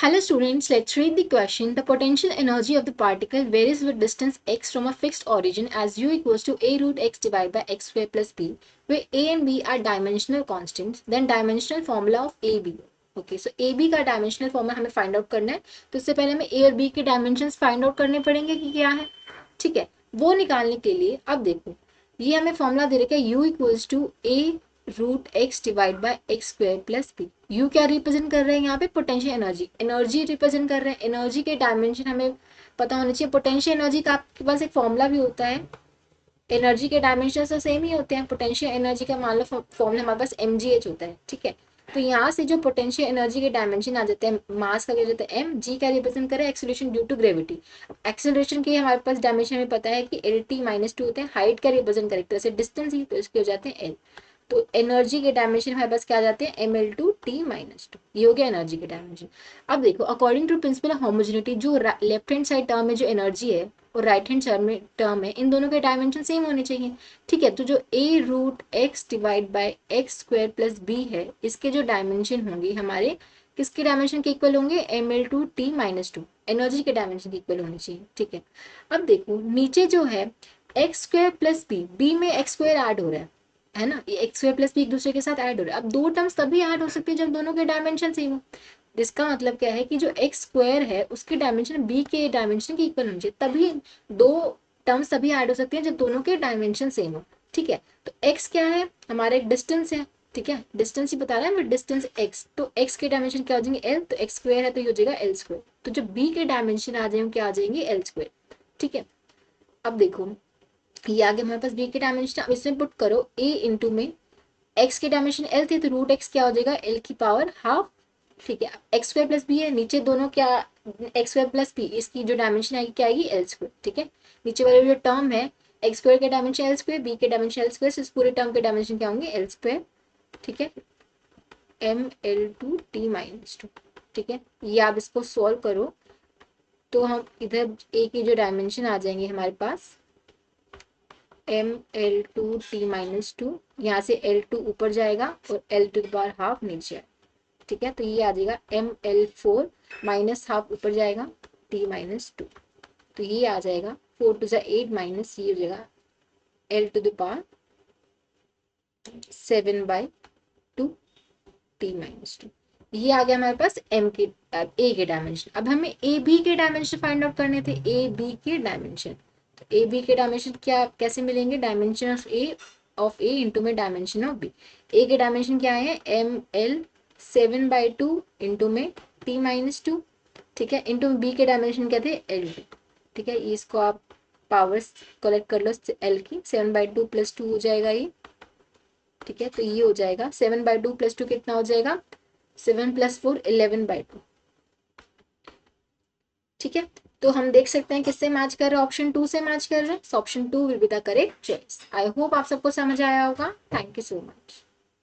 Hello students, let's read the question. The potential energy of the particle varies with distance x from a fixed origin as u equals to a root x divided by x square plus b, where a and b are dimensional constants, then dimensional formula of a b. Okay, so a b का dimensional formula हमें find out करना है, तो इससे पहले हमें a और b के dimensions find out करने पड़ेंगे कि क्या है, ठीक है। वो निकालने के लिए अब देखो, ये हमें फॉर्मूला दे रखा है u equals to a root X divide by X square plus B. U क्या रिप्रेजेंट कर रहे हैं यहाँ पे, पोटेंशियल एनर्जी, एनर्जी रिप्रेजेंट कर रहे हैं। एनर्जी के डायमेंशन हमें पता होने चाहिए। पोटेंशियल एनर्जी का आपके पास एक फॉर्मूला भी होता है, एनर्जी के डायमेंशन तो सेम ही होते हैं। पोटेंशियल एनर्जी का मान लो फॉर्मूला हमारे पास mgh होता है, ठीक है। तो यहाँ से जो पोटेंशियल एनर्जी के डायमेंशन आ जाते हैं, मास का क्या जाता है m, g का रिप्रेजेंट करे acceleration due to gravity. Acceleration के हमारे पास डायमेंशन हमें पता है कि LT-2 होते हैं, हाइट का रिप्रेजेंट करे एक तरह से डिस्टेंस ही, तो इसके हो जाते हैं l। तो एनर्जी के डायमेंशन हमारे पास क्या आ जाते हैं ml/t-2, ये हो गया एनर्जी के डायमेंशन। अब देखो, according to principle of homogeneity, जो लेफ्ट हैंड साइड टर्म में जो एनर्जी है और राइट हैंड टर्म है, इन दोनों के डायमेंशन सेम होने चाहिए, ठीक है। तो जो a root X divide by X square plus B है, इसके जो डायमेंशन होंगे हमारे किसके डायमेंशन के इक्वल होंगे, ml/t-2, एनर्जी के डायमेंशन के इक्वल होने चाहिए, ठीक है। अब देखो नीचे जो है एक्स स्क्वायर प्लस बी में एक्स स्क्वायर ऐड हो रहा है ना, ये एक्स स्क्वायर प्लस बी एक दूसरे के साथ ऐड हो रहा है। अब दो टर्म्स तभी ऐड हो सकती है जब दोनों के डायमेंशन सेम हो। जिसका मतलब क्या है कि जो एक्स स्क्वायर है उसके डायमेंशन बी के डायमेंशन के इक्वल होने चाहिए, तभी दो टर्म्स तभी ऐड हो सकती हैं जब दोनों के डायमेंशन सेम हो, ठीक है। तो एक्स क्या है, हमारा एक डिस्टेंस है, ठीक है, डिस्टेंस ही बता रहा है, डिस्टेंस एक्स, तो एक्स के डायमेंशन क्या हो जाएंगे एल, तो एक्स स्क्वायर है तो ये हो जाएगा एल स्क्वायर। तो जब बी के डायमेंशन आ जाएंगे क्या आ जाएंगे एल स्क्वायर, ठीक है। अब देखो ये आगे हमारे पास बी के डायमेंशन, अब इसमें पुट करो ए इंटू में एक्स के डायमेंशन एल थे, तो रूट एक्स क्या हो जाएगा एल की पावर हाफ, ठीक है। एक्स स्क्वायर प्लस बी है, नीचे दोनों क्या, एक्स स्क्वायर प्लस बी, इसकी जो डायमेंशन आएगी क्या आएगी एल स्क्वायर, ठीक है। नीचे वाले जो टर्म है एक्स स्क्वायर के डायमेंशन एल स्क्वायर, बी के डायमेंशन एल स्क्वायर, इस पूरे टर्म के डायमेंशन क्या होंगे एल स्क्वायर, ठीक है, ml/t-2, ठीक है। ये आप इसको सॉल्व करो तो हम इधर ए की जो डायमेंशन आ जाएंगे हमारे पास ml/t-2, यहाँ से L2 ऊपर जाएगा और L⁻½ नीचे, ठीक है। तो ये आ जाएगा ml4 माइनस हाफ ऊपर जाएगा t-2, तो ये आ जाएगा 4 to 8 माइनस ये हो जाएगा L⁻7/2 t-2। ये आ गया हमारे पास एम के ए के डायमेंशन। अब हमें ए बी के डायमेंशन फाइंड आउट करने थे, ए बी के डायमेंशन। तो ए बी के डायमेंशन क्या कैसे मिलेंगे, डायमेंशन ऑफ ए इंटू में डायमेंशन ऑफ बी। ए के डायमेंशन क्या है ml/7/2 इंटू में t-2, ठीक है, इंटू बी के डायमेंशन क्या थे L2, ठीक है। इसको आप पावर्स कलेक्ट कर लो, एल की 7/2 + 2 हो जाएगा ये, ठीक है। तो ये हो जाएगा 7/2 + 2 कितना हो जाएगा 7 + 4 11/2, ठीक है। तो हम देख सकते हैं किससे मैच कर रहे हैं, ऑप्शन 2 से मैच कर रहे हैं। Option 2 will be the correct choice. I hope आप सबको समझ आया होगा। Thank you so much.